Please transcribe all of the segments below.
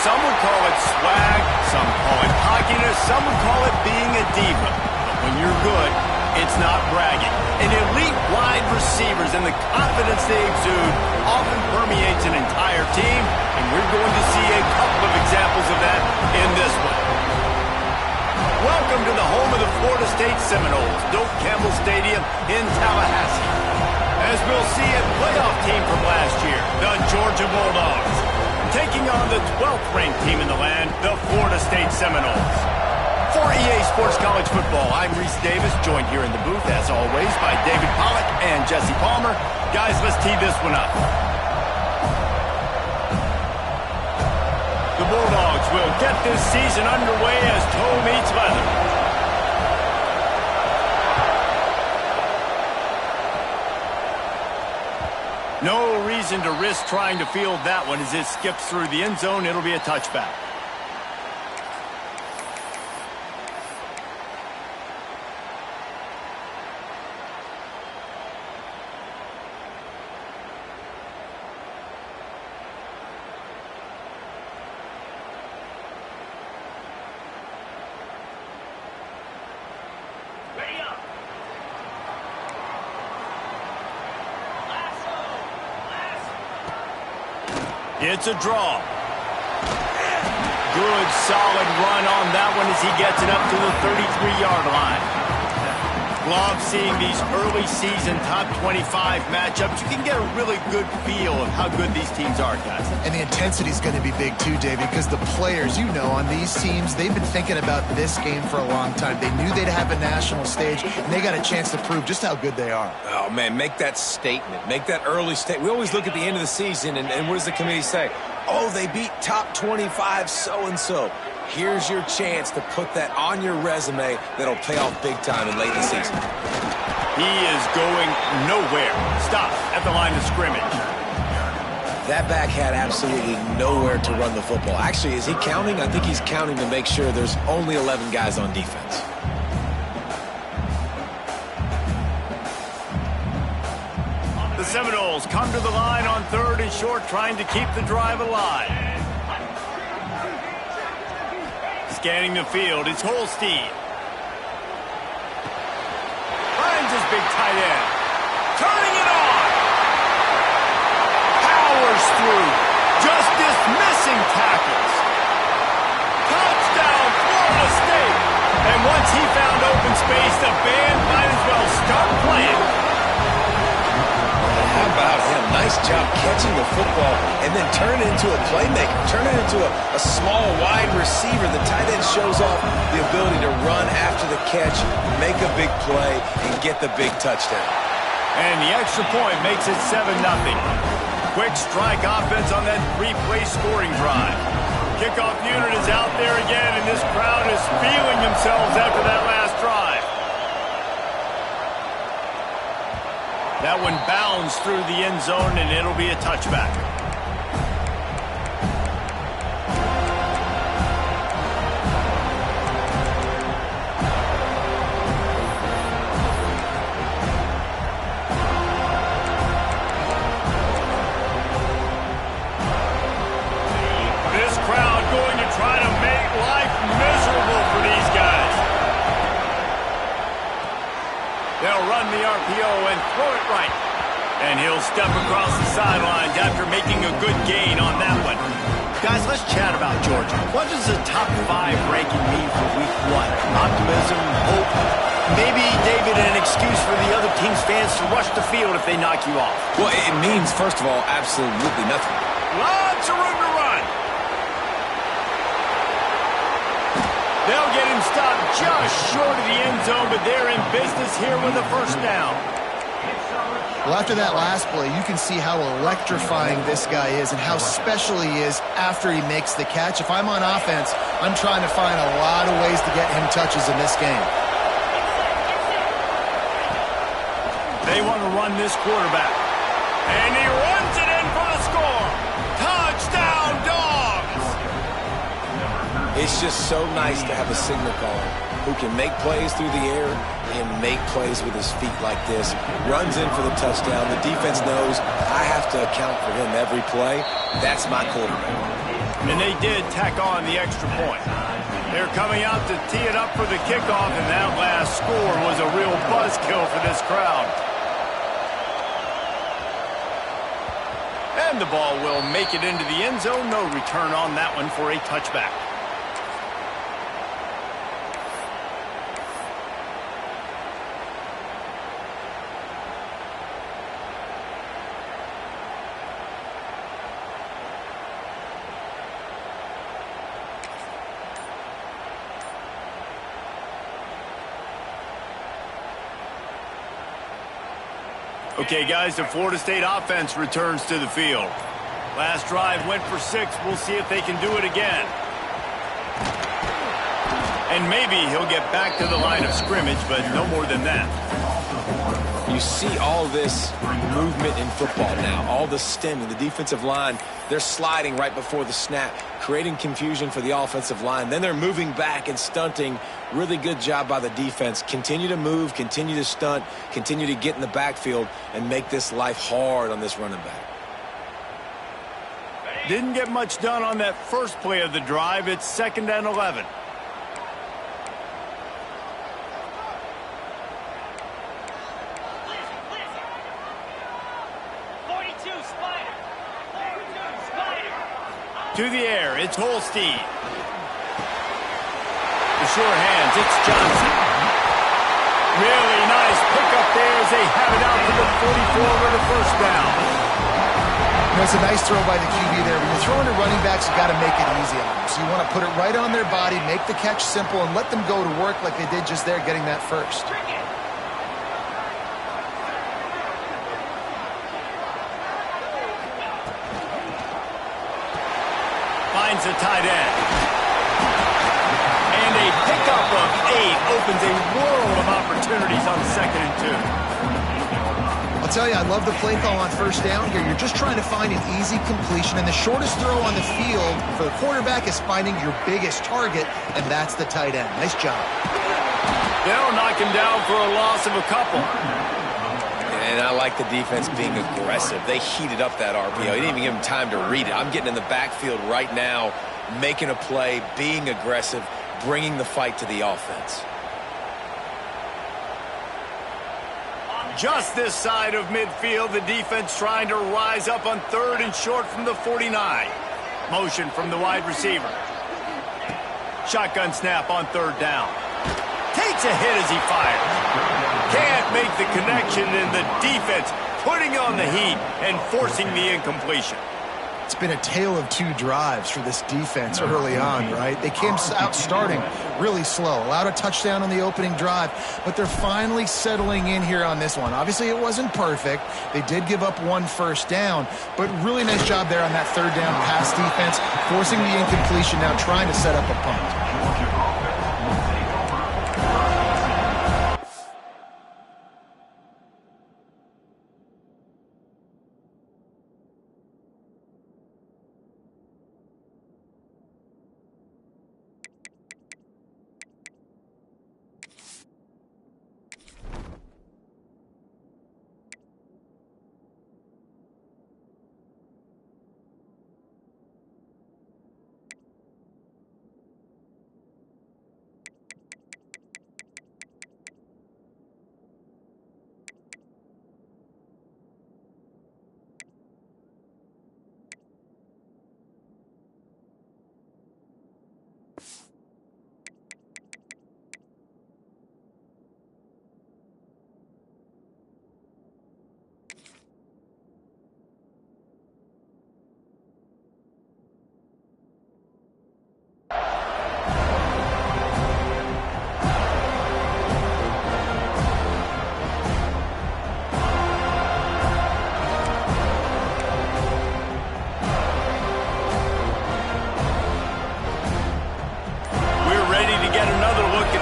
Some would call it swag, some call it cockiness, some would call it being a diva. But when you're good, it's not bragging. And elite wide receivers and the confidence they exude often permeates an entire team, and we're going to see a couple of examples of that in this one. Welcome to the home of the Florida State Seminoles, Doak Campbell Stadium in Tallahassee. As we'll see a playoff team from last year, the Georgia Bulldogs, taking on the 12th ranked team in the land, the Florida State Seminoles. For EA Sports College Football, I'm Reese Davis, joined here in the booth, as always, by David Pollack and Jesse Palmer. Guys, let's tee this one up. The Bulldogs will get this season underway as toe meets leather. No reason to risk trying to field that one as it skips through the end zone. It'll be a touchback. It's a draw. Good, solid run on that one as he gets it up to the 33-yard line. Love seeing these early season top 25 matchups. You can get a really good feel of how good these teams are, guys. And the intensity is going to be big too, David, because the players, you know, on these teams, they've been thinking about this game for a long time. They knew they'd have a national stage, and they got a chance to prove just how good they are. Oh, man, make that statement. Make that early statement. We always look at the end of the season, and what does the committee say? Oh, they beat top 25 so-and-so. Here's your chance to put that on your resume that'll pay off big time in late in the season. He is going nowhere. Stop at the line of scrimmage. That back had absolutely nowhere to run the football. Actually, is he counting? I think he's counting to make sure there's only 11 guys on defense. The Seminoles come to the line on 3rd and short, trying to keep the drive alive. Scanning the field, it's Holstein. Finds his big tight end. Turning it on. Powers through. Just dismissing tackles. Touchdown, Florida State. And once he found open space, the band might as well start playing. How about him? Nice job catching the football and then turn it into a playmaker. Turn it into a small wide receiver. The tight end shows off the ability to run after the catch, make a big play, and get the big touchdown. And the extra point makes it 7-0. Quick strike offense on that 3-play scoring drive. Kickoff unit is out there again, and this crowd is feeling themselves after that last drive. That one bounds through the end zone, and it'll be a touchback. This crowd going to try to make life miserable for these guys. They'll run the RPO and throw it right. And he'll step across the sidelines after making a good gain on that one. Guys, let's chat about Georgia. What does the top 5 ranking mean for week 1? Optimism, hope, maybe, David, an excuse for the other team's fans to rush the field if they knock you off. Well, it means, first of all, absolutely nothing. Lots of room to run. They'll get him stopped just short of the end zone, but they're in business here with a first down. Well, after that last play, you can see how electrifying this guy is and how special he is after he makes the catch. If I'm on offense, I'm trying to find a lot of ways to get him touches in this game. They want to run this quarterback. And he runs it in for the score. Touchdown, Dogs! It's just so nice to have a signal caller who can make plays through the air and make plays with his feet like this. Runs in for the touchdown. The defense knows I have to account for him every play. That's my quarterback. And they did tack on the extra point. They're coming out to tee it up for the kickoff, and that last score was a real buzzkill for this crowd. And the ball will make it into the end zone. No return on that one for a touchback. Okay, guys, the Florida State offense returns to the field. Last drive went for 6. We'll see if they can do it again. And maybe he'll get back to the line of scrimmage, but no more than that. You see all this movement in football now, all the stemming, the defensive line, they're sliding right before the snap, creating confusion for the offensive line. Then they're moving back and stunting. Really good job by the defense. Continue to move, continue to stunt, continue to get in the backfield and make this life hard on this running back. Didn't get much done on that first play of the drive. It's 2nd and 11. To the air, it's Holstein. The sure hands, it's Johnson. Really nice pickup there as they have it out to the 44 for the first down. That's a nice throw by the QB there. When you're throwing to running backs, you've got to make it easy on them. So you want to put it right on their body, make the catch simple, and let them go to work like they did just there, getting that first. Finds a tight end. And a pickup of 8 opens a world of opportunities on 2nd and 2. I'll tell you, I love the play call on first down here. You're just trying to find an easy completion, and the shortest throw on the field for the quarterback is finding your biggest target, and that's the tight end. Nice job. They'll knock him down for a loss of a couple. And I like the defense being aggressive. They heated up that RPO. He didn't even give him time to read it. I'm getting in the backfield right now, making a play, being aggressive, bringing the fight to the offense. Just this side of midfield, the defense trying to rise up on 3rd and short from the 49. Motion from the wide receiver. Shotgun snap on 3rd down. Takes a hit as he fires. Can't make the connection, and the defense putting on the heat and forcing the incompletion. It's been a tale of 2 drives for this defense early on, right? They came out starting really slow, allowed a touchdown on the opening drive, but they're finally settling in here on this one. Obviously, it wasn't perfect. They did give up 1 first down, but really nice job there on that 3rd down pass defense, forcing the incompletion, now trying to set up a punt.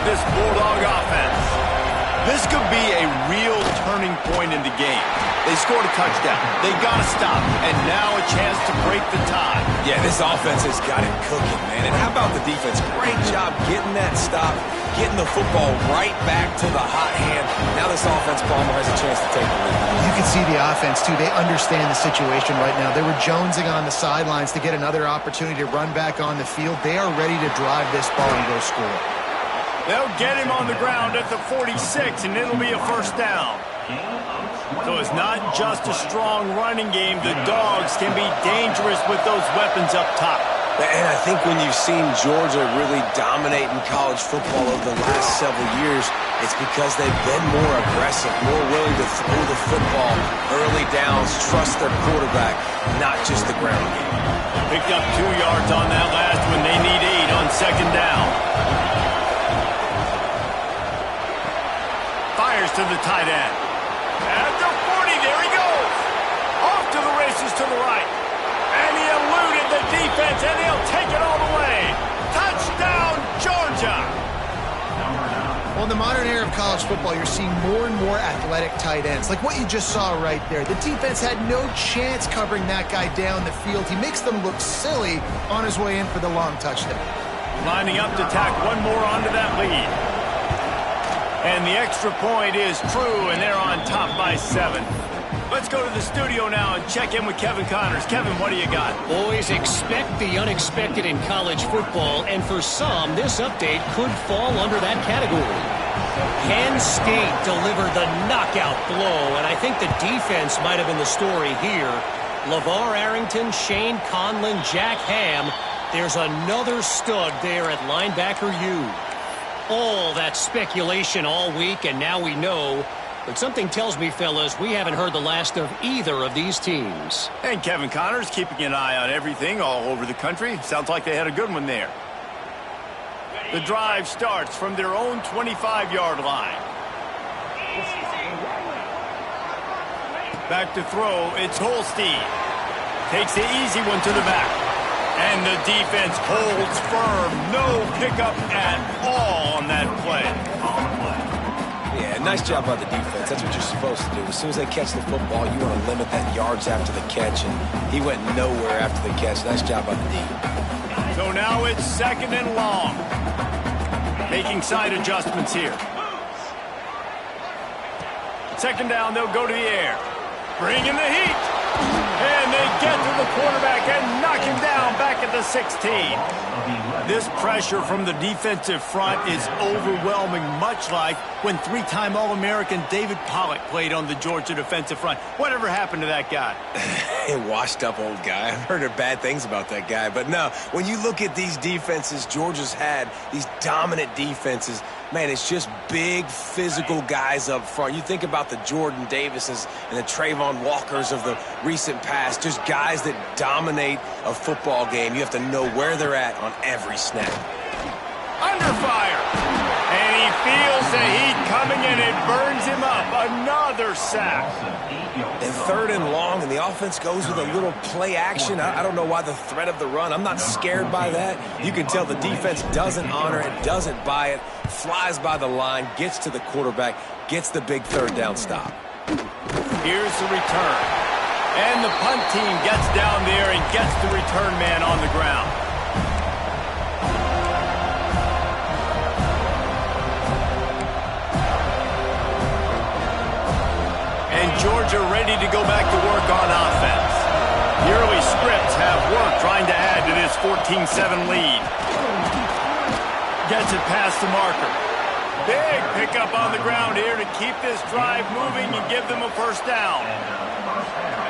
This Bulldog offense. This could be a real turning point in the game. They scored a touchdown. They got to stop. And now a chance to break the tie. Yeah, this offense has got it cooking, man. And how about the defense? Great job getting that stop, getting the football right back to the hot hand. Now this offense, Palmer, has a chance to take the lead. You can see the offense, too. They understand the situation right now. They were jonesing on the sidelines to get another opportunity to run back on the field. They are ready to drive this ball and go score. They'll get him on the ground at the 46, and it'll be a first down. So it's not just a strong running game. The Dogs can be dangerous with those weapons up top. And I think when you've seen Georgia really dominate in college football over the last several years, it's because they've been more aggressive, more willing to throw the football early downs, trust their quarterback, not just the ground game. Picked up 2 yards on that last one. They need 8 on second down. Fires to the tight end. At the 40, there he goes. Off to the races to the right. And he eluded the defense, and he'll take it all the way. Touchdown, Georgia. Well, in the modern era of college football, you're seeing more and more athletic tight ends. Like what you just saw right there. The defense had no chance covering that guy down the field. He makes them look silly on his way in for the long touchdown. Lining up to tack one more onto that lead. And the extra point is true, and they're on top by 7. Let's go to the studio now and check in with Kevin Connors. Kevin, what do you got? Boys, expect the unexpected in college football, and for some, this update could fall under that category. Penn State delivered the knockout blow, and I think the defense might have been the story here. LeVar Arrington, Shane Conlon, Jack Ham. There's another stud there at linebacker U. All that speculation all week, and now we know. But something tells me, fellas, we haven't heard the last of either of these teams. And Kevin Connors keeping an eye on everything all over the country. Sounds like they had a good one there. The drive starts from their own 25-yard line. Back to throw, it's Holstein. Takes the easy one to the back. And the defense holds firm. No pickup at all on that play. Yeah, nice job by the defense. That's what you're supposed to do. As soon as they catch the football, you want to limit that yards after the catch, and he went nowhere after the catch. Nice job by the D. So now it's second and long. Making side adjustments here. Second down, they'll go to the air. Bring in the heat. And they get to the quarterback and knock him down back at the 16. This pressure from the defensive front is overwhelming, much like when 3-time All-American David Pollock played on the Georgia defensive front. Whatever happened to that guy? A washed-up old guy. I've heard bad things about that guy. But no, when you look at these defenses Georgia's had, these dominant defenses, man, it's just big, physical guys up front. You think about the Jordan Davises and the Trayvon Walkers of the recent past, just guys that dominate a football game. You have to know where they're at on every snap. Under fire. And he feels the heat coming, and it burns him up. Another sack. And third and long, and the offense goes with a little play action. I don't know why the threat of the run. I'm not scared by that. You can tell the defense doesn't honor it, doesn't buy it, flies by the line, gets to the quarterback, gets the big third down stop. Here's the return. And the punt team gets down there and gets the return man on the ground. And Georgia ready to go back to work on offense. The early scripts have worked trying to add to this 14-7 lead. Gets it past the marker. Big pickup on the ground here to keep this drive moving and give them a first down.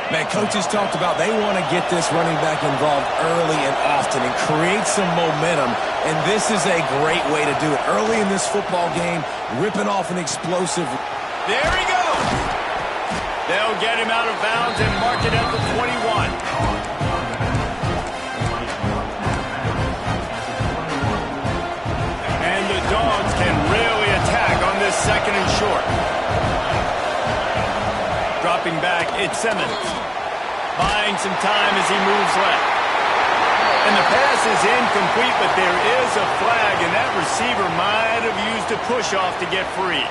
Man, coaches talked about they want to get this running back involved early and often and create some momentum, and this is a great way to do it. Early in this football game, ripping off an explosive. There he goes. They'll get him out of bounds and mark it at the 21. And the Dogs can really attack on this second and short. Dropping back, it's Simmons. Buying some time as he moves left. And the pass is incomplete, but there is a flag, and that receiver might have used a push-off to get free.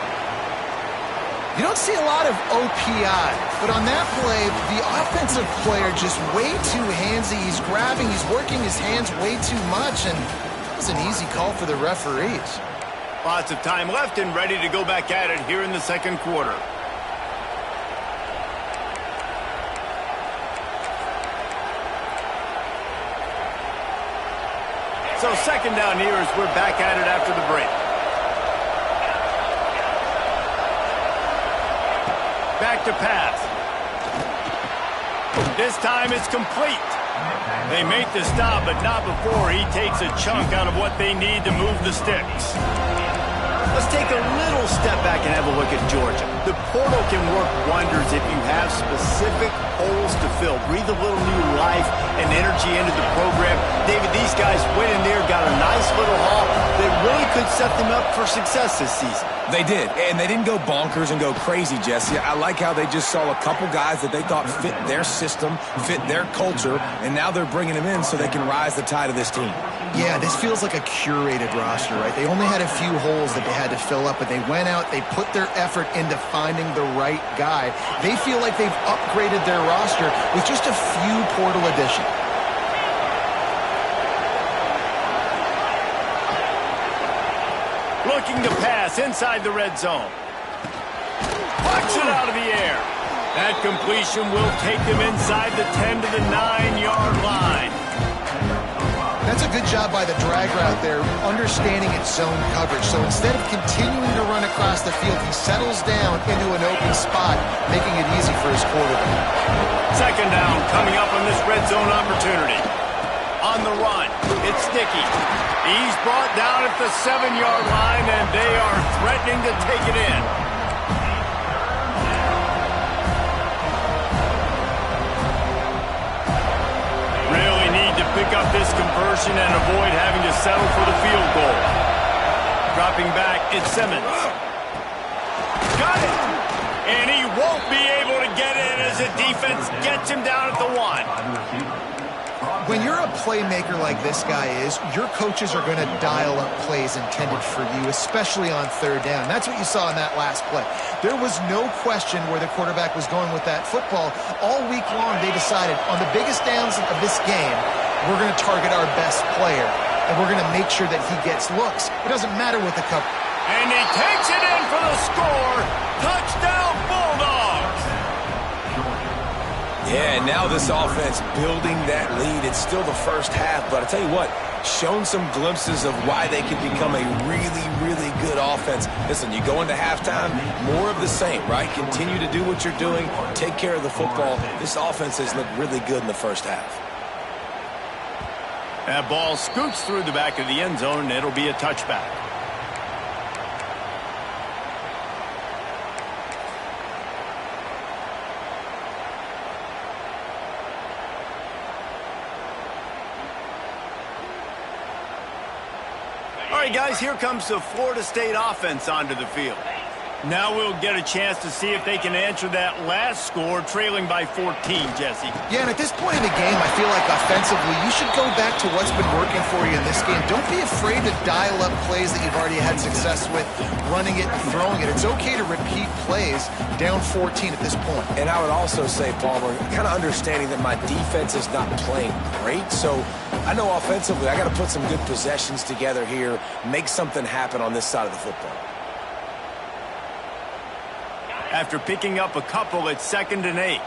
You don't see a lot of OPI, but on that play, the offensive player just way too handsy. He's grabbing, he's working his hands way too much, and that was an easy call for the referees. Lots of time left and ready to go back at it here in the second quarter. So second down here as we're back at it after the break. Back to pass. This time it's complete. They make the stop, but not before he takes a chunk out of what they need to move the sticks. Let's take a little step back and have a look at Georgia. The portal can work wonders if you have specific holes to fill. Breathe a little new life and energy into the program. David, these guys went in there, got a nice little haul that really could set them up for success this season. They did, and they didn't go bonkers and go crazy, Jesse. I like how they just saw a couple guys that they thought fit their system, fit their culture, and now they're bringing them in so they can rise the tide of this team. Yeah, this feels like a curated roster, right? They only had a few holes that they had to fill up, but they went out, they put their effort into finding the right guy. They feel like they've upgraded their roster with just a few portal additions. Looking to pass inside the red zone. Pucks it out of the air. That completion will take them inside the 10 to the 9-yard line. That's a good job by the drag route there, understanding its zone coverage. So instead of continuing to run across the field, he settles down into an open spot, making it easy for his quarterback. Second down coming up on this red zone opportunity. On the run, it's Sticky. He's brought down at the 7-yard line, and they are threatening to take it in. Really need to pick up this conversion and avoid having to settle for the field goal. Dropping back, it's Simmons. Got it! And he won't be able to get in as the defense gets him down at the 1. When you're a playmaker like this guy is, your coaches are going to dial up plays intended for you, especially on third down. That's what you saw in that last play. There was no question where the quarterback was going with that football. All week long, they decided on the biggest downs of this game, we're going to target our best player, and we're going to make sure that he gets looks. It doesn't matter what the cover. And he takes it in for the score. Touchdown, Bulldogs! Yeah, and now this offense building that lead. It's still the first half, but I tell you what, shown some glimpses of why they can become a really, really good offense. Listen, you go into halftime, more of the same, right? Continue to do what you're doing, take care of the football. This offense has looked really good in the first half. That ball scoots through the back of the end zone, and it'll be a touchback. All right, guys, here comes the Florida State offense onto the field. Now we'll get a chance to see if they can answer that last score, trailing by 14, Jesse. Yeah, and at this point in the game, I feel like offensively, you should go back to what's been working for you in this game. Don't be afraid to dial up plays that you've already had success with, running it and throwing it. It's okay to repeat plays down 14 at this point. And I would also say, Palmer, kind of understanding that my defense is not playing great, so I know offensively I got to put some good possessions together here, make something happen on this side of the football. After picking up a couple, it's 2nd and 8.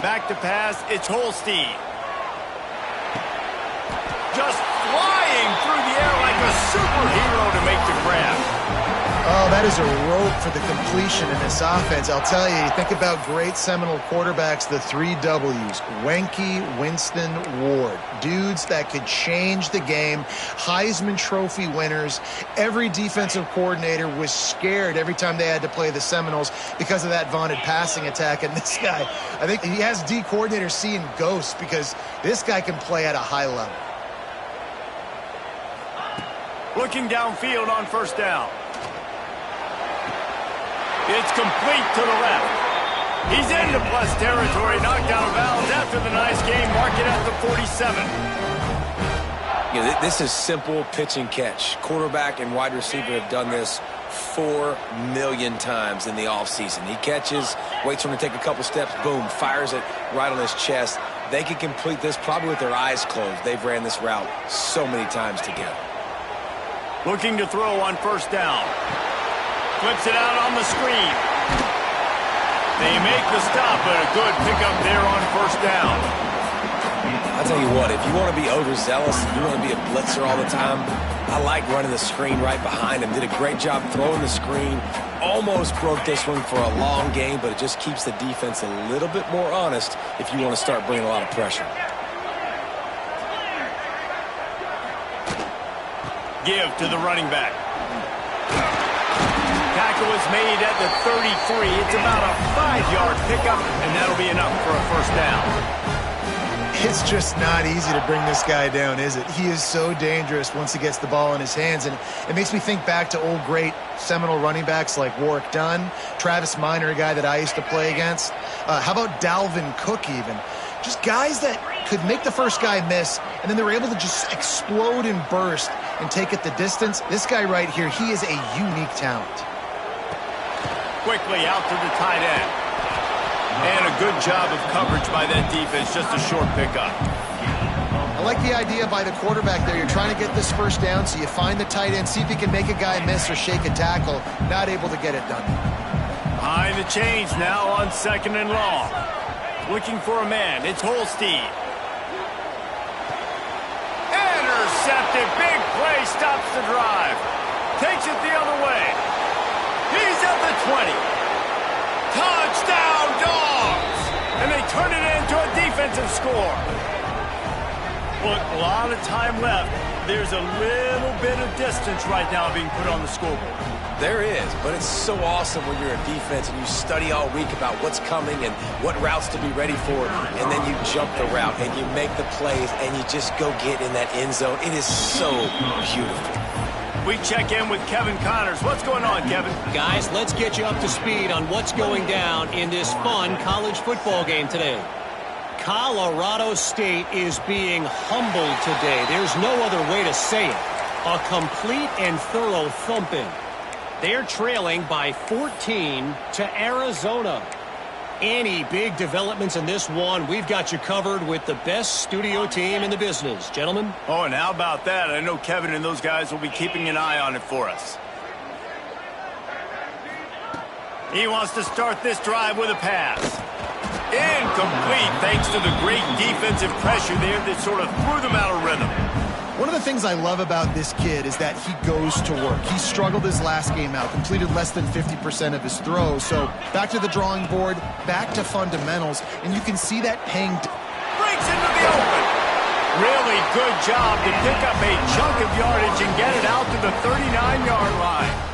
Back to pass, it's Holstein. Just flying through the air like a superhero to make the grab. Oh, that is a rope for the completion in this offense. I'll tell you, think about great Seminole quarterbacks, the 3 W's. Wenke, Winston, Ward. Dudes that could change the game. Heisman Trophy winners. Every defensive coordinator was scared every time they had to play the Seminoles because of that vaunted passing attack. And this guy, I think he has D coordinators seeing ghosts because this guy can play at a high level. Looking downfield on first down. It's complete to the left. He's into plus territory, knocked out of bounds after the nice game, mark it at the 47. Yeah, this is simple pitch and catch. Quarterback and wide receiver have done this 4 million times in the offseason. He catches, waits for him to take a couple steps, boom, fires it right on his chest. They can complete this probably with their eyes closed. They've ran this route so many times together. Looking to throw on first down. Flips it out on the screen. They make the stop, but a good pickup there on first down. I'll tell you what, if you want to be overzealous, if you want to be a blitzer all the time, I like running the screen right behind him. Did a great job throwing the screen. Almost broke this one for a long game, but it just keeps the defense a little bit more honest if you want to start bringing a lot of pressure. Give to the running back. Tackle is made at the 33. It's about a 5-yard pickup, and that'll be enough for a first down. It's just not easy to bring this guy down, is it? He is so dangerous once he gets the ball in his hands, and it makes me think back to old great seminal running backs like Warwick Dunn, Travis Minor, a guy that I used to play against. How about Dalvin Cook even? Just guys that could make the first guy miss, and then they were able to just explode and burst and take it the distance. This guy right here, he is a unique talent. Quickly out to the tight end. And a good job of coverage by that defense, just a short pickup. I like the idea by the quarterback there. You're trying to get this first down, so you find the tight end, see if he can make a guy miss or shake a tackle. Not able to get it done. Behind the chains now on second and long. Looking for a man. It's Holstein. Intercepted. Big play. Stops the drive. Takes it the other way. He's at the 20. Touchdown, Dogs! And they turn it into a defensive score. Look, a lot of time left. There's a little bit of distance right now being put on the scoreboard. There is, but it's so awesome when you're a defense and you study all week about what's coming and what routes to be ready for, and then you jump the route and you make the plays and you just go get in that end zone. It is so beautiful. We check in with Kevin Connors. What's going on, Kevin? Guys, let's get you up to speed on what's going down in this fun college football game today. Colorado State is being humbled today. There's no other way to say it. A complete and thorough thumping. They're trailing by 14 to Arizona. Any big developments in this one, we've got you covered with the best studio team in the business. Gentlemen? Oh, and how about that? I know Kevin and those guys will be keeping an eye on it for us. He wants to start this drive with a pass. Incomplete, thanks to the great defensive pressure there that sort of threw them out of rhythm. One of the things I love about this kid is that he goes to work. He struggled his last game out, completed less than 50% of his throws. So back to the drawing board, back to fundamentals, and you can see that paying. Breaks into the open. Really good job to pick up a chunk of yardage and get it out to the 39-yard line.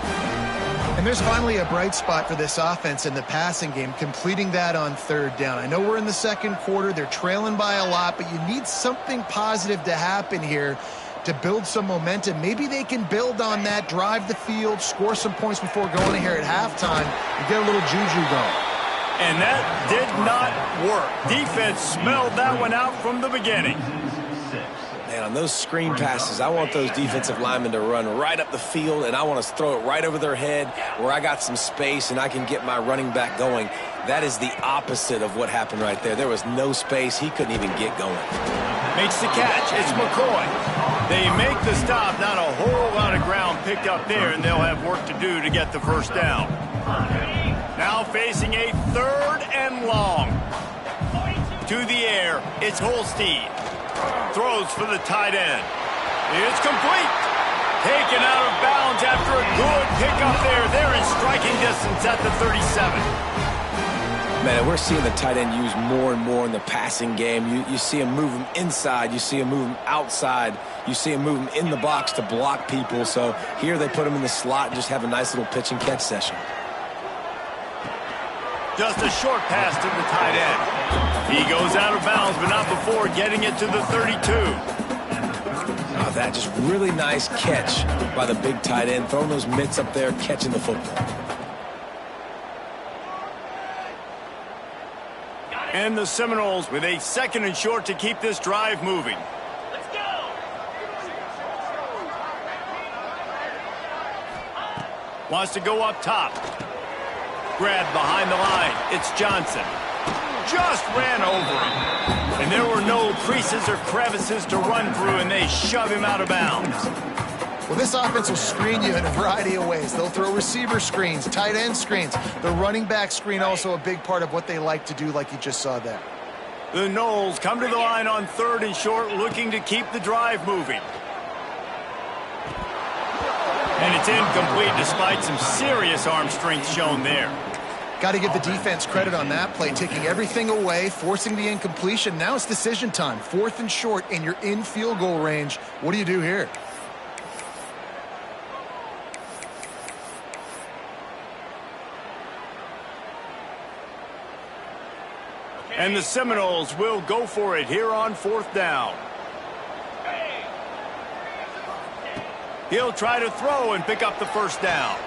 And there's finally a bright spot for this offense in the passing game, completing that on third down. I know we're in the second quarter. They're trailing by a lot, but you need something positive to happen here to build some momentum. Maybe they can build on that, drive the field, score some points before going in here at halftime, and get a little juju going. And that did not work. Defense smelled that one out from the beginning. Man, on those screen passes, I want those defensive linemen to run right up the field, and I want to throw it right over their head where I got some space and I can get my running back going. That is the opposite of what happened right there. There was no space. He couldn't even get going. Makes the catch. It's McCoy. They make the stop. Not a whole lot of ground picked up there, and they'll have work to do to get the first down. Now facing a third and long. To the air, it's Holstein. Throws for the tight end. It's complete. Taken out of bounds after a good pickup there. They're in striking distance at the 37. Man, we're seeing the tight end used more and more in the passing game. You see him move him inside. You see him move him outside. You see him move him in the box to block people. So here they put him in the slot and just have a nice little pitch and catch session. Just a short pass to the tight end. He goes out of bounds, but not before getting it to the 32. Oh, that just really nice catch by the big tight end, throwing those mitts up there, catching the football. And the Seminoles with a 2nd and short to keep this drive moving. Let's go! Wants to go up top. Grab behind the line. It's Johnson. Just ran over him. And there were no creases or crevices to run through, and they shove him out of bounds. Well, this offense will screen you in a variety of ways. They'll throw receiver screens, tight end screens. The running back screen also a big part of what they like to do, like you just saw there. The Noles come to the line on 3rd and short, looking to keep the drive moving. And it's incomplete despite some serious arm strength shown there. Got to give the defense credit on that play, taking everything away, forcing the incompletion. Now it's decision time. 4th and short, and you're in field goal range. What do you do here? And the Seminoles will go for it here on 4th down. He'll try to throw and pick up the 1st down.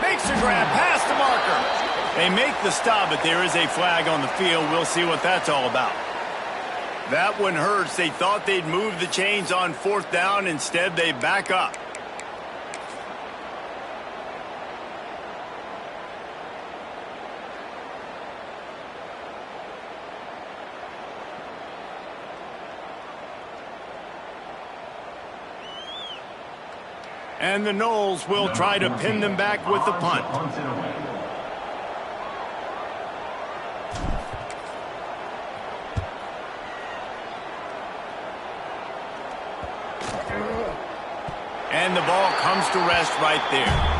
Makes a grab past the marker. They make the stop, but there is a flag on the field. We'll see what that's all about. That one hurts. They thought they'd move the chains on 4th down. Instead, they back up. And the Noles will try to pin them back with the punt. And the ball comes to rest right there.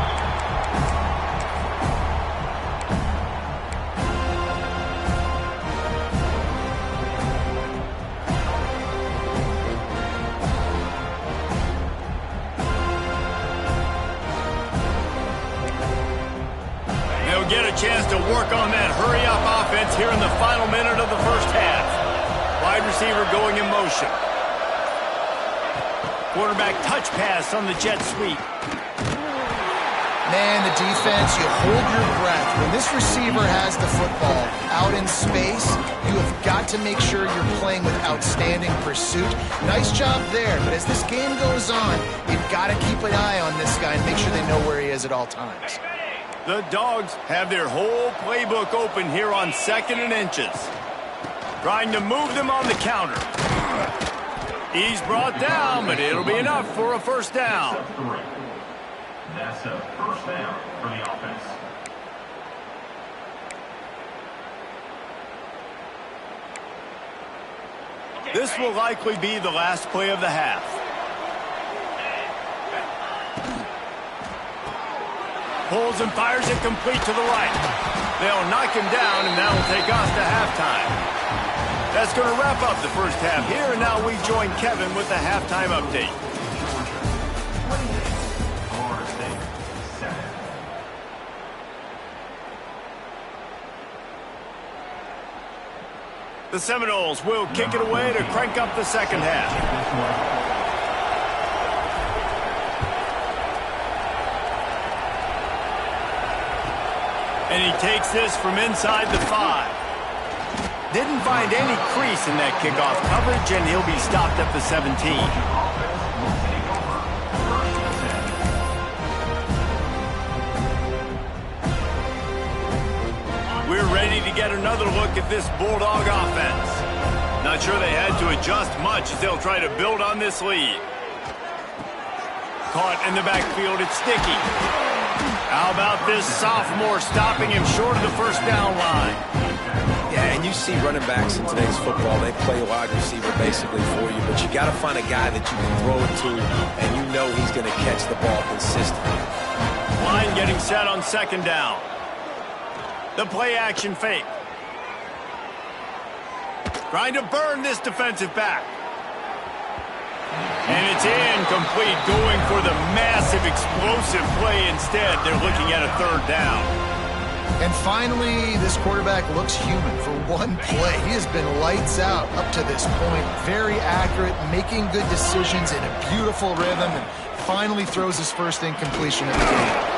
They'll get a chance to work on that hurry-up offense here in the final minute of the 1st half. Wide receiver going in motion. Quarterback touch pass on the jet sweep. Man, the defense, you hold your breath. When this receiver has the football out in space, you have got to make sure you're playing with outstanding pursuit. Nice job there, but as this game goes on, you've got to keep an eye on this guy and make sure they know where he is at all times. The Dogs have their whole playbook open here on 2nd and inches. Trying to move them on the counter. He's brought down, but it'll be enough for a 1st down. That's a 1st down for the offense. This will likely be the last play of the half. Pulls and fires it complete to the right. They'll knock him down, and that'll take us to halftime. That's going to wrap up the 1st half here, and now we join Kevin with the halftime update. The Seminoles will kick it away to crank up the 2nd half. And he takes this from inside the 5. Didn't find any crease in that kickoff coverage, and he'll be stopped at the 17. We're ready to get another look at this Bulldog offense. Not sure they had to adjust much as they'll try to build on this lead. Caught in the backfield, it's Sticky. How about this sophomore stopping him short of the 1st down line? Yeah, and you see running backs in today's football, they play wide receiver basically for you, but you got to find a guy that you can throw it to, and you know he's going to catch the ball consistently. Line getting set on 2nd down. The play action fake. Trying to burn this defensive back. And it's incomplete, going for the massive explosive play instead. They're looking at a 3rd down. And finally, this quarterback looks human for one play. He has been lights out up to this point. Very accurate, making good decisions in a beautiful rhythm, and finally throws his 1st incompletion of the game.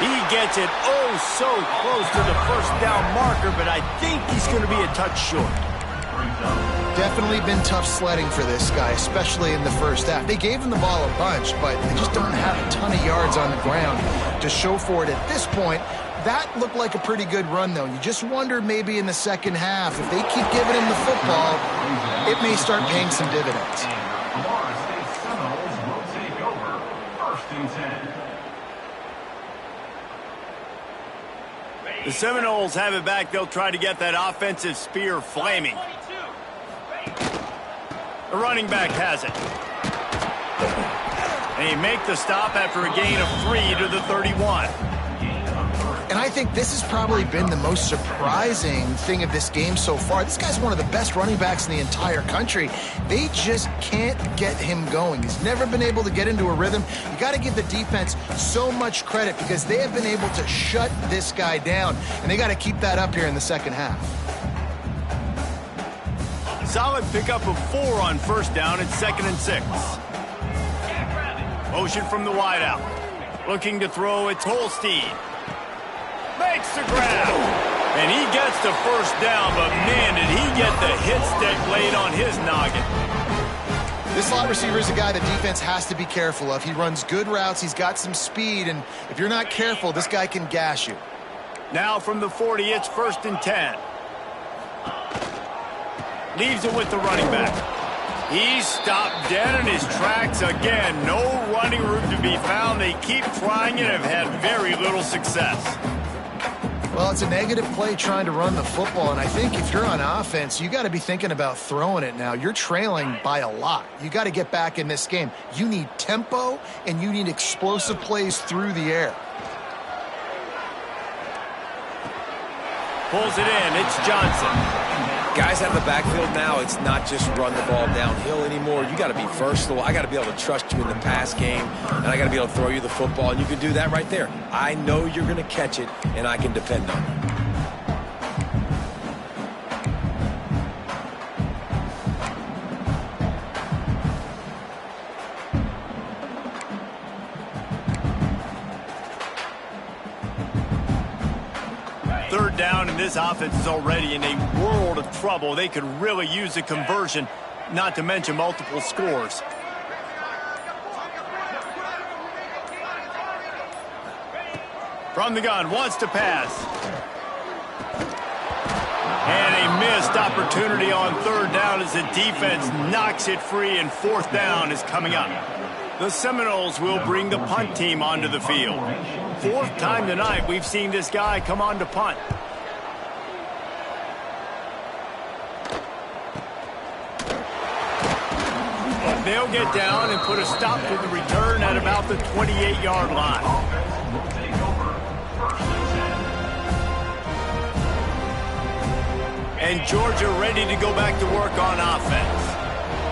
He gets it oh so close to the first down marker, but I think he's going to be a touch short. Definitely been tough sledding for this guy, especially in the first half. They gave him the ball a bunch, but they just don't have a ton of yards on the ground to show for it at this point. That looked like a pretty good run, though. You just wonder maybe in the second half, if they keep giving him the football, it may start paying some dividends. Florida State Seminoles will take over 1st and 10. The Seminoles have it back. They'll try to get that offensive spear flaming. The running back has it. And he make the stop after a gain of 3 to the 31. And I think this has probably been the most surprising thing of this game so far. This guy's one of the best running backs in the entire country. They just can't get him going. He's never been able to get into a rhythm. You got to give the defense so much credit because they have been able to shut this guy down. And they got to keep that up here in the second half. Solid pickup of 4 on first down at 2nd and 6. Motion from the wideout. Looking to throw, it's Holstein. Makes the grab. And he gets the first down, but man, did he get the hit stick laid on his noggin. This slot receiver is a guy the defense has to be careful of. He runs good routes, he's got some speed, and if you're not careful, this guy can gash you. Now from the 40, it's 1st and 10. Leaves it with the running back. He's stopped dead in his tracks again. No running room to be found. They keep trying it and have had very little success. Well, it's a negative play trying to run the football, and I think if you're on offense, you got to be thinking about throwing it now. You're trailing by a lot. You got to get back in this game. You need tempo, and you need explosive plays through the air. Pulls it in. It's Johnson. Guys out of the backfield now, it's not just run the ball downhill anymore. You got to be versatile. I got to be able to trust you in the pass game, and I got to be able to throw you the football, and you can do that right there. I know you're going to catch it, and I can depend on it. Third down, and this offense is already in a world of trouble. They could really use a conversion, not to mention multiple scores. From the gun, wants to pass. And a missed opportunity on 3rd down as the defense knocks it free, and 4th down is coming up. The Seminoles will bring the punt team onto the field. 4th time tonight we've seen this guy come on to punt. They'll get down and put a stop to the return at about the 28-yard line. And Georgia ready to go back to work on offense.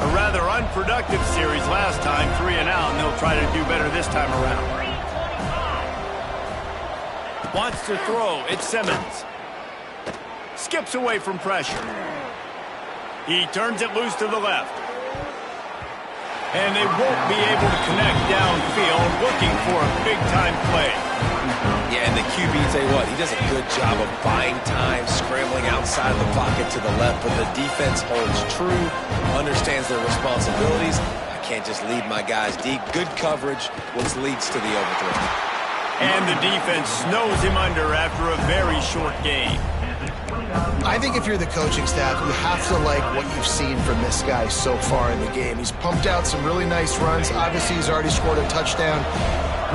A rather unproductive series last time, 3 and out, and they'll try to do better this time around. Wants to throw, it's Simmons. Skips away from pressure. He turns it loose to the left. And they won't be able to connect downfield, looking for a big-time play. Yeah, and the QB, tell you what, he does a good job of buying time, scrambling outside of the pocket to the left, but the defense holds true, understands their responsibilities. I can't just lead my guys deep. Good coverage, which leads to the overthrow. And the defense snows him under after a very short game. I think if you're the coaching staff, you have to like what you've seen from this guy so far in the game. He's pumped out some really nice runs. Obviously, he's already scored a touchdown.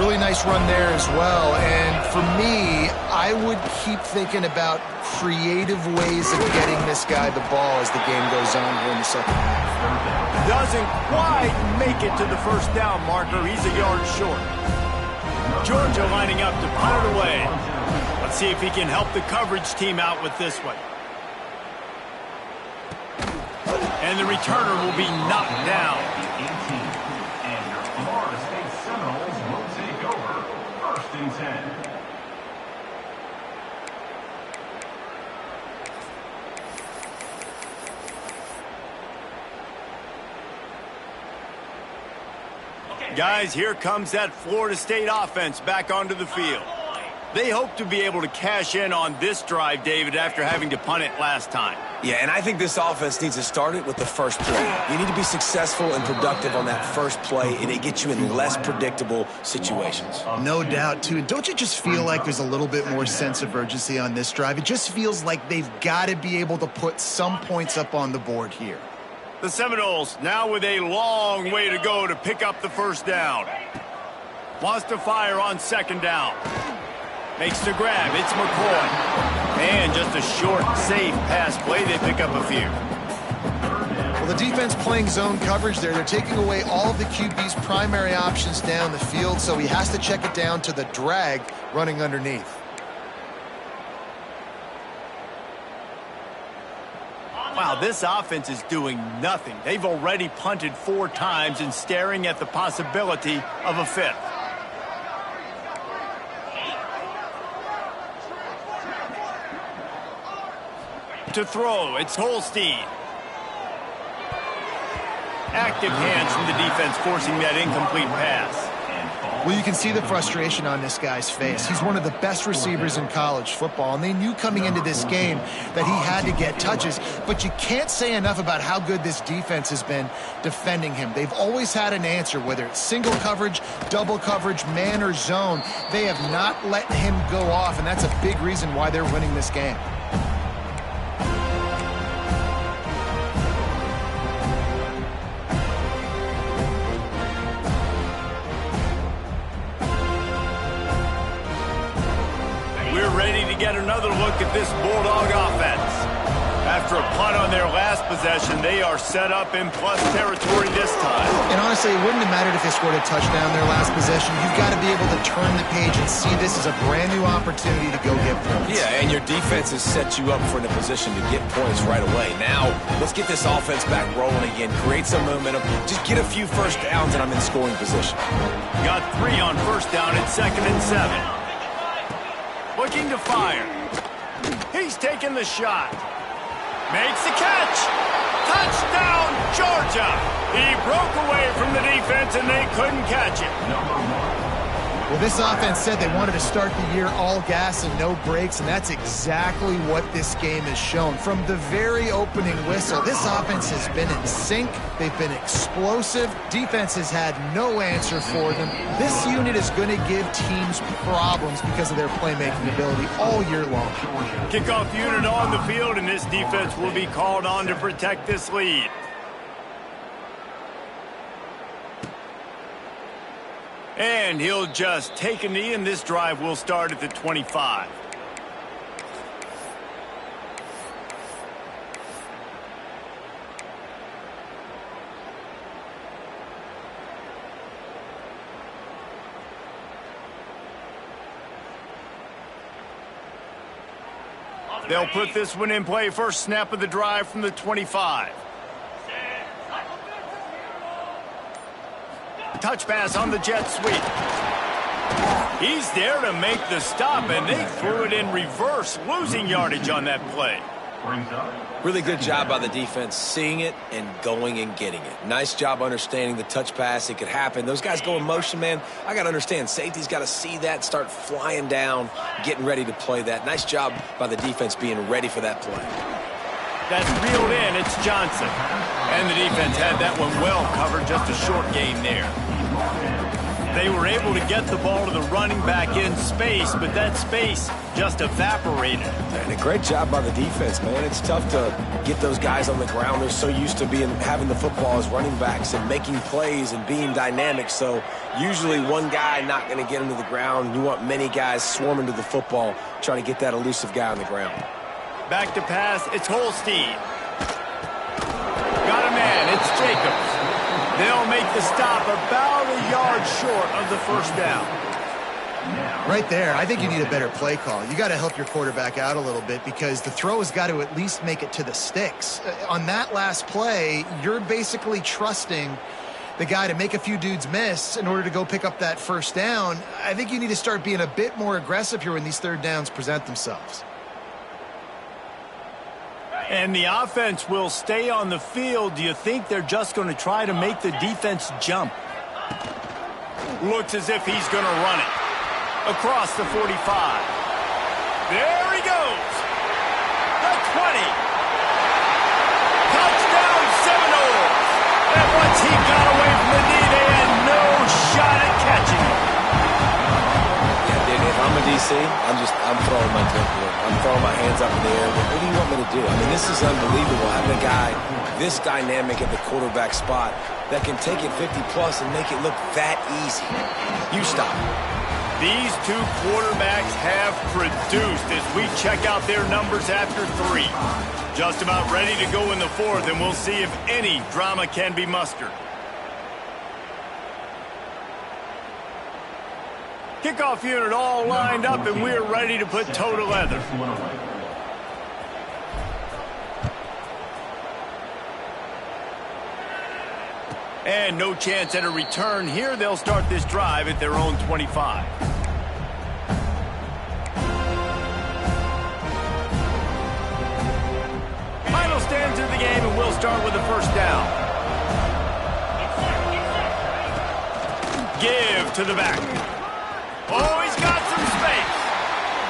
Really nice run there as well. And for me, I would keep thinking about creative ways of getting this guy the ball as the game goes on here in the second half. Doesn't quite make it to the 1st down marker. He's a yard short. Georgia lining up to punt it away. Let's see if he can help the coverage team out with this one. And the returner will be knocked down. And your Florida State Seminoles will take over 1st and 10. Guys, here comes that Florida State offense back onto the field. They hope to be able to cash in on this drive, David, after having to punt it last time. Yeah, and I think this offense needs to start it with the first play. You need to be successful and productive on that first play, and it gets you in less predictable situations. No doubt, too. And don't you just feel like there's a little bit more sense of urgency on this drive? It just feels like they've got to be able to put some points up on the board here. The Seminoles now with a long way to go to pick up the first down. Wants to fire on second down. Makes the grab. It's McCoy. And just a short, safe pass play. They pick up a few. Well, the defense playing zone coverage there. They're taking away all of the QB's primary options down the field, so he has to check it down to the drag running underneath. Wow, this offense is doing nothing. They've already punted 4 times and staring at the possibility of a 5th. To throw, it's Holstein. Active hands from the defense forcing that incomplete pass. Well, you can see the frustration on this guy's face. He's one of the best receivers in college football, and they knew coming into this game that he had to get touches, but you can't say enough about how good this defense has been defending him. They've always had an answer, whether it's single coverage, double coverage, man or zone. They have not let him go off, and that's a big reason why they're winning this game. Get another look at this Bulldog offense. After a punt on their last possession, they are set up in plus territory this time. And honestly, it wouldn't have mattered if they scored a touchdown their last possession. You've got to be able to turn the page and see this as a brand new opportunity to go get points. Yeah, and your defense has set you up for a position to get points right away. Now, let's get this offense back rolling again, create some momentum, just get a few first downs, and I'm in scoring position. Got 3 on first down at 2nd and 7. Looking to fire. He's taking the shot. Makes the catch. Touchdown, Georgia. He broke away from the defense, and they couldn't catch it. Well, this offense said they wanted to start the year all gas and no brakes, and that's exactly what this game has shown. From the very opening whistle, this offense has been in sync. They've been explosive. Defense has had no answer for them. This unit is going to give teams problems because of their playmaking ability all year long. Kickoff unit on the field, and this defense will be called on to protect this lead. And he'll just take a knee, and this drive will start at the 25. They'll put this one in play. First snap of the drive from the 25. Touch pass on the jet sweep. He's there to make the stop, and they threw it in reverse, losing yardage on that play. Really good job by the defense, seeing it and going and getting it. Nice job understanding the touch pass. It could happen. Those guys go in motion, man. I got to understand, safety's got to see that, start flying down, getting ready to play that. Nice job by the defense being ready for that play. That's reeled in. It's Johnson. And the defense had that one well covered, just a short gain there. They were able to get the ball to the running back in space, but that space just evaporated. And a great job by the defense, man. It's tough to get those guys on the ground. They're so used to having the football as running backs and making plays and being dynamic. So usually one guy not going to get into the ground. You want many guys swarming to the football, trying to get that elusive guy on the ground. Back to pass, it's Holstein. Got a man, it's Jacobs. They'll make the stop about a yard short of the first down. Right there, I think you need a better play call. You got to help your quarterback out a little bit because the throw has got to at least make it to the sticks. On that last play, you're basically trusting the guy to make a few dudes miss in order to go pick up that first down. I think you need to start being a bit more aggressive here when these third downs present themselves. And the offense will stay on the field. Do you think they're just going to try to make the defense jump? Looks as if he's going to run it. Across the 45. There he goes. The 20. Touchdown Seminoles. And once he got away from the knee, they had no shot at catching him. Yeah, dude, if I'm a DC, I'm throwing my temple. I'm throwing my hands up in the air. What do you want me to do? I mean, this is unbelievable. Having a guy this dynamic at the quarterback spot that can take it 50-plus and make it look that easy. You stop. These two quarterbacks have produced as we check out their numbers after 3. Just about ready to go in the 4th, and we'll see if any drama can be mustered. Kickoff unit all lined up, and we're ready to put toe to leather. And no chance at a return here. They'll start this drive at their own 25. Final stands of the game, and we'll start with the first down. Give to the back. Oh, he's got some space.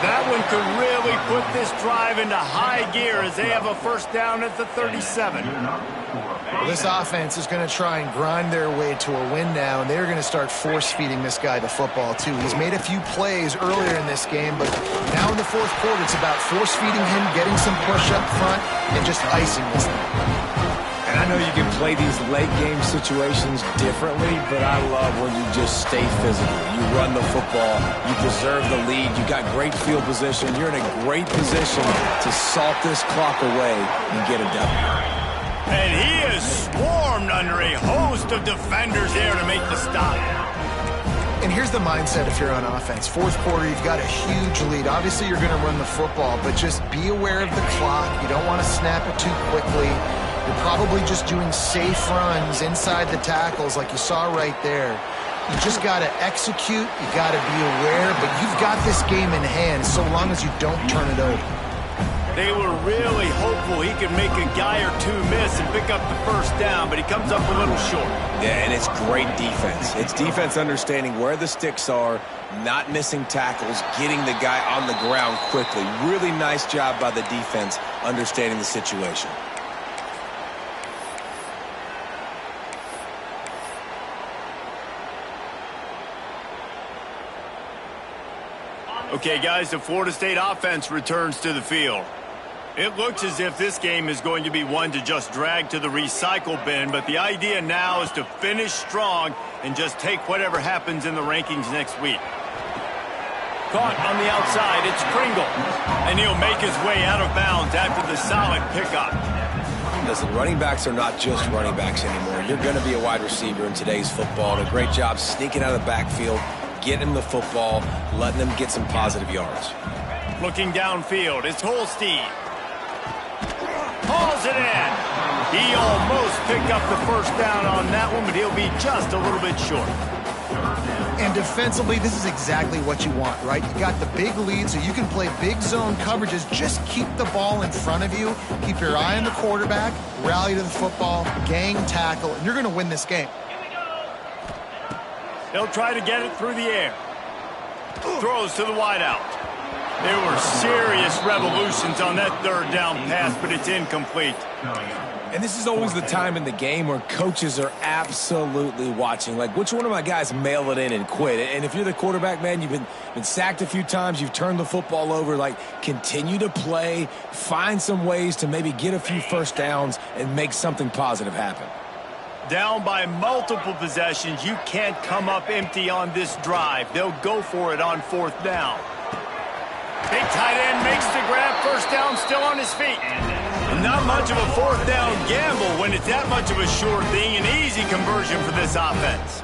That one could really put this drive into high gear as they have a first down at the 37. Well, this offense is going to try and grind their way to a win now, and they're going to start force-feeding this guy the football, too. He's made a few plays earlier in this game, but now in the 4th quarter, it's about force-feeding him, getting some push up front, and just icing this thing. And I know you can play these late-game situations differently, but I love when you just stay physical. You run the football, you preserve the lead, you got great field position, you're in a great position to salt this clock away and get a W. And he is swarmed under a host of defenders there to make the stop. And here's the mindset if you're on offense. 4th quarter, you've got a huge lead. Obviously, you're going to run the football, but just be aware of the clock. You don't want to snap it too quickly. You're probably just doing safe runs inside the tackles like you saw right there. You just got to execute. You got to be aware, but you've got this game in hand so long as you don't turn it over. They were really hopeful he could make a guy or two miss and pick up the first down, but he comes up a little short. Yeah, and it's great defense. It's defense understanding where the sticks are, not missing tackles, getting the guy on the ground quickly. Really nice job by the defense understanding the situation. Okay, guys, the Florida State offense returns to the field. It looks as if this game is going to be one to just drag to the recycle bin, but the idea now is to finish strong and just take whatever happens in the rankings next week. Caught on the outside, it's Kringle, and he'll make his way out of bounds after the solid pickup. Listen, running backs are not just running backs anymore. You're going to be a wide receiver in today's football, and a great job sneaking out of the backfield, getting him the football, letting them get some positive yards. Looking downfield, it's Holstein. Hauls it in. He almost picked up the first down on that one, but he'll be just a little bit short. And defensively, this is exactly what you want, right? You got the big lead, so you can play big zone coverages. Just keep the ball in front of you. Keep your eye on the quarterback. Rally to the football. Gang tackle. And you're going to win this game. They'll try to get it through the air. Throws to the wideout. There were serious revolutions on that third down pass, but it's incomplete. And this is always the time in the game where coaches are absolutely watching. Like, which one of my guys mail it in and quit? And if you're the quarterback, man, you've been sacked a few times, you've turned the football over, like, continue to play, find some ways to maybe get a few first downs and make something positive happen. Down by multiple possessions, you can't come up empty on this drive. They'll go for it on 4th down. Big tight end makes the grab, first down, still on his feet. Not much of a 4th down gamble when it's that much of a sure thing. An easy conversion for this offense.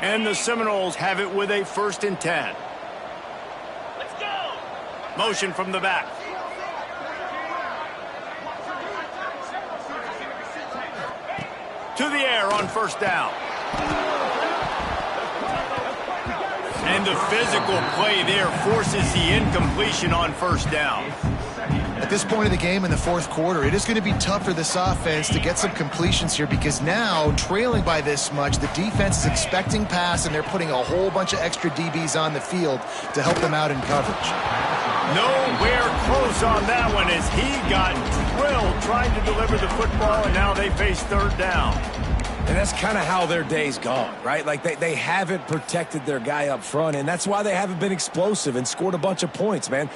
And the Seminoles have it with a 1st and 10. Let's go. Motion from the back. To the air on 1st down. And the physical play there forces the incompletion on 1st down. At this point of the game in the fourth quarter, it is going to be tough for this offense to get some completions here because now, trailing by this much, the defense is expecting pass, and they're putting a whole bunch of extra DBs on the field to help them out in coverage. Nowhere close on that one as he got drilled trying to deliver the football, and now they face third down. And that's kind of how their day's gone, right? Like they haven't protected their guy up front, and that's why they haven't been explosive and scored a bunch of points, man.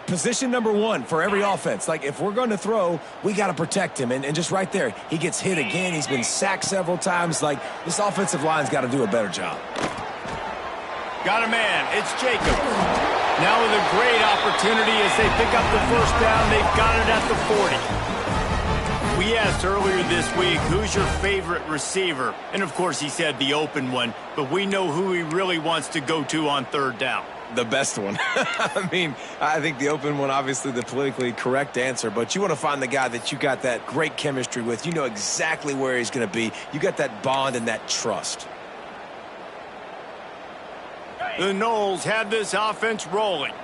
Position number one for every offense. Like, if we're going to throw, we got to protect him. And just right there, he gets hit again. He's been sacked several times. Like, this offensive line's got to do a better job. Got a man. It's Jacobs. Now with a great opportunity as they pick up the first down. They've got it at the 40. We asked earlier this week, who's your favorite receiver? And, of course, he said the open one. But we know who he really wants to go to on third down. The best one. I mean, I think the open one, obviously the politically correct answer, but you want to find the guy that you got that great chemistry with. You know exactly where he's going to be. You got that bond and that trust. The Noles have this offense rolling.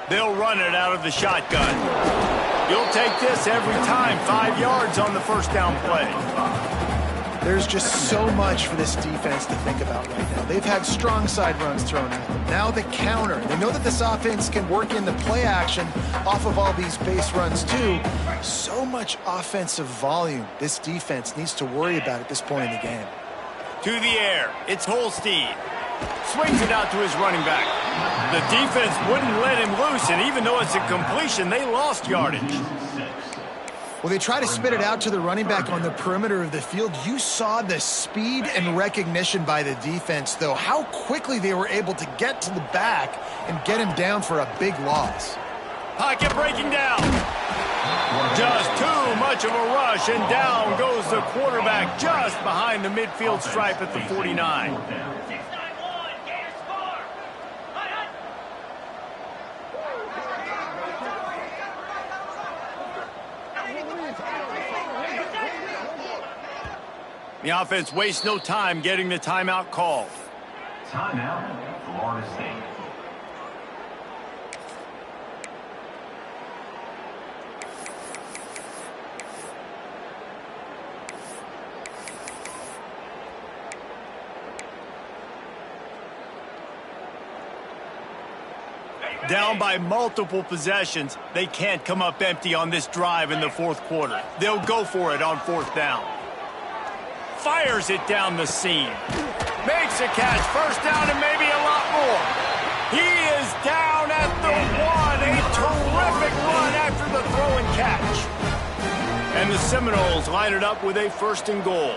They'll run it out of the shotgun. You'll take this every time. 5 yards on the first down play. There's just so much for this defense to think about right now. They've had strong side runs thrown at them. Now the counter. They know that this offense can work in the play action off of all these base runs too. So much offensive volume this defense needs to worry about at this point in the game. To the air. It's Holstein. Swings it out to his running back. The defense wouldn't let him loose, and even though it's a completion, they lost yardage. Well, they try to spit it out to the running back on the perimeter of the field. You saw the speed and recognition by the defense, though. How quickly they were able to get to the back and get him down for a big loss. Pocket breaking down. Just too much of a rush, and down goes the quarterback just behind the midfield stripe at the 49. The offense wastes no time getting the timeout called. Timeout, Florida State. Down by multiple possessions, they can't come up empty on this drive in the fourth quarter. They'll go for it on fourth down. Fires it down the seam. Makes a catch. First down and maybe a lot more. He is down at the 1. A terrific run after the throw and catch. And the Seminoles line it up with a first and goal.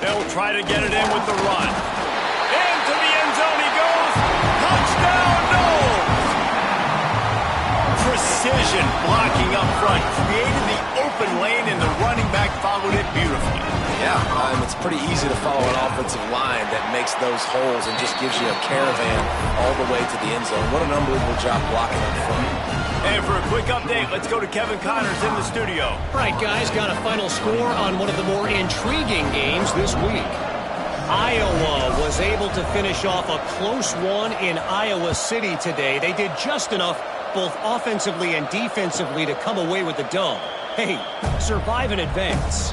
They'll try to get it in with the run. Into the end zone he goes. Touchdown, Noles! Precision blocking up front. Created the open lane, and the running back followed it beautifully. Yeah, it's pretty easy to follow an offensive line that makes those holes and just gives you a caravan all the way to the end zone. What an unbelievable job blocking up front. And for a quick update, let's go to Kevin Connors in the studio. All right, guys, got a final score on one of the more intriguing games this week. Iowa was able to finish off a close one in Iowa City today. They did just enough, both offensively and defensively, to come away with the dub. Hey, survive and advance.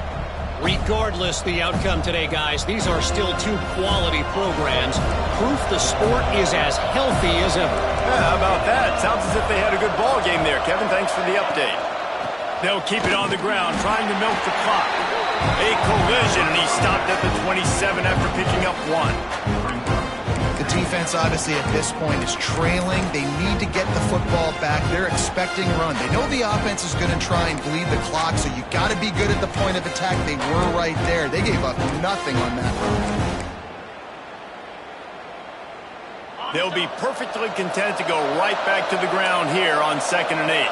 Regardless the outcome today, guys, these are still two quality programs. Proof the sport is as healthy as ever. Yeah, how about that? Sounds as if they had a good ball game there. Kevin, thanks for the update. They'll keep it on the ground, trying to milk the clock. A collision, and he stopped at the 27 after picking up 1. The defense, obviously, at this point is trailing. They need to get the football back. They're expecting a run. They know the offense is going to try and bleed the clock, so you got to be good at the point of attack. They were right there. They gave up nothing on that run. They'll be perfectly content to go right back to the ground here on 2nd and 8.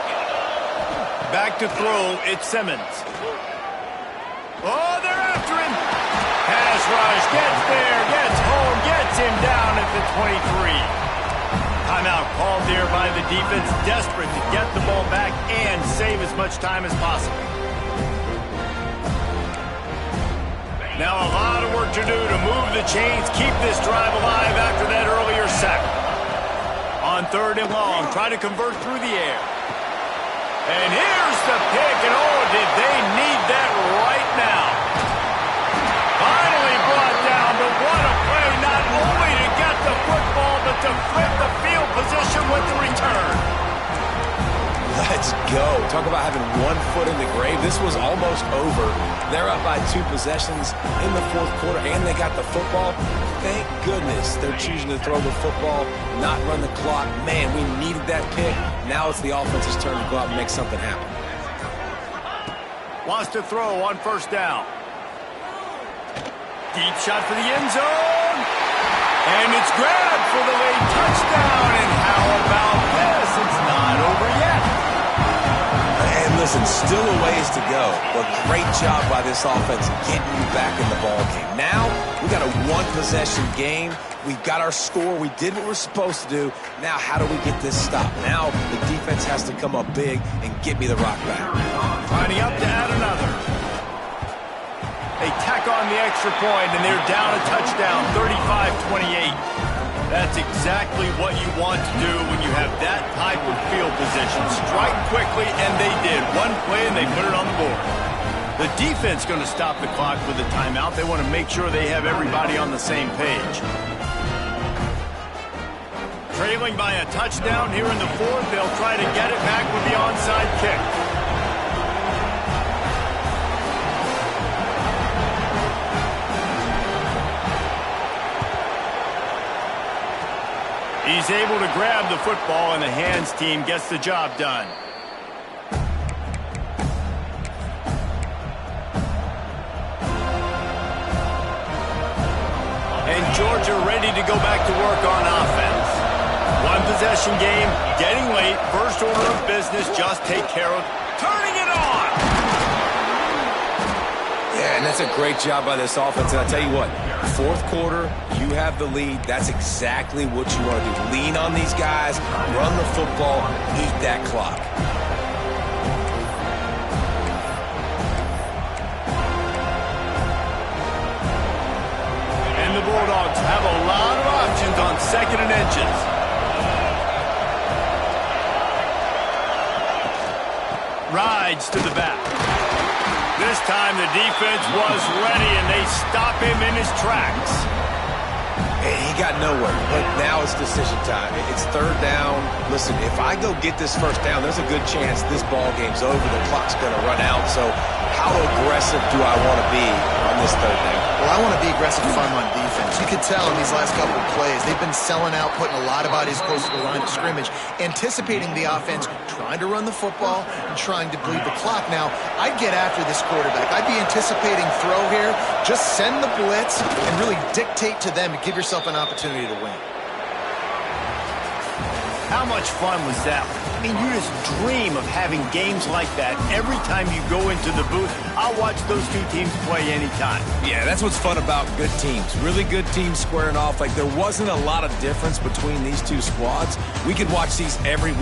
Back to throw, it's Simmons. Oh, they're after him. Pass rush, gets there, gets home, gets him down at the 23. Timeout called there by the defense, desperate to get the ball back and save as much time as possible. Now a lot of work to do to move the chains, keep this drive alive after that earlier sack. On 3rd and long, try to convert through the air. And here's the pick, and oh, did they need that right now. Finally brought down, but what a play, not only to get the football, but to flip the field position with the return. Let's go. Talk about having one foot in the grave. This was almost over. They're up by 2 possessions in the 4th quarter, and they got the football. Thank goodness they're choosing to throw the football, not run the clock. Man, we needed that pick. Now it's the offense's turn to go out and make something happen. Wants to throw on 1st down. Deep shot for the end zone. And it's grabbed for the late touchdown. And how about this? It's not over yet. And listen, still a ways to go, but great job by this offense getting you back in the ball game. Now we got a 1-possession game. We've got our score. We did what we're supposed to do. Now how do we get this stopped? Now the defense has to come up big and get me the rock back. Lining up to add another. They tack on the extra point, and they're down a touchdown, 35-28. That's exactly what you want to do when you have that type of field position. Strike quickly, and they did. One play, and they put it on the board. The defense going to stop the clock with a timeout. They want to make sure they have everybody on the same page. Trailing by a touchdown here in the 4th. They'll try to get it back with the onside kick. He's able to grab the football, and the hands team gets the job done. And Georgia ready to go back to work on offense. 1-possession game, getting late. First order of business, just take care of turning it on. Yeah, and that's a great job by this offense. And I tell you what, 4th quarter, you have the lead. That's exactly what you want to do. Lean on these guys, run the football, eat that clock. And the Bulldogs have a lot of options on 2nd and inches. Rides to the back. This time the defense was ready, and they stop him in his tracks. He got nowhere, but now it's decision time. It's 3rd down. Listen, if I go get this 1st down, there's a good chance this ball game's over. The clock's going to run out. So how aggressive do I want to be on this 3rd down? Well, I want to be aggressive if I'm on defense. You could tell in these last couple of plays, they've been selling out, putting a lot of bodies close to the line of scrimmage, anticipating the offense, trying to run the football, and trying to bleed the clock. Now, I'd get after this quarterback. I'd be anticipating throw here. Just send the blitz and really dictate to them to give yourself an opportunity to win. How much fun was that? I mean, you just dream of having games like that every time you go into the booth. I'll watch those 2 teams play anytime. Yeah, that's what's fun about good teams. Really good teams squaring off. Like, there wasn't a lot of difference between these 2 squads. We could watch these every week.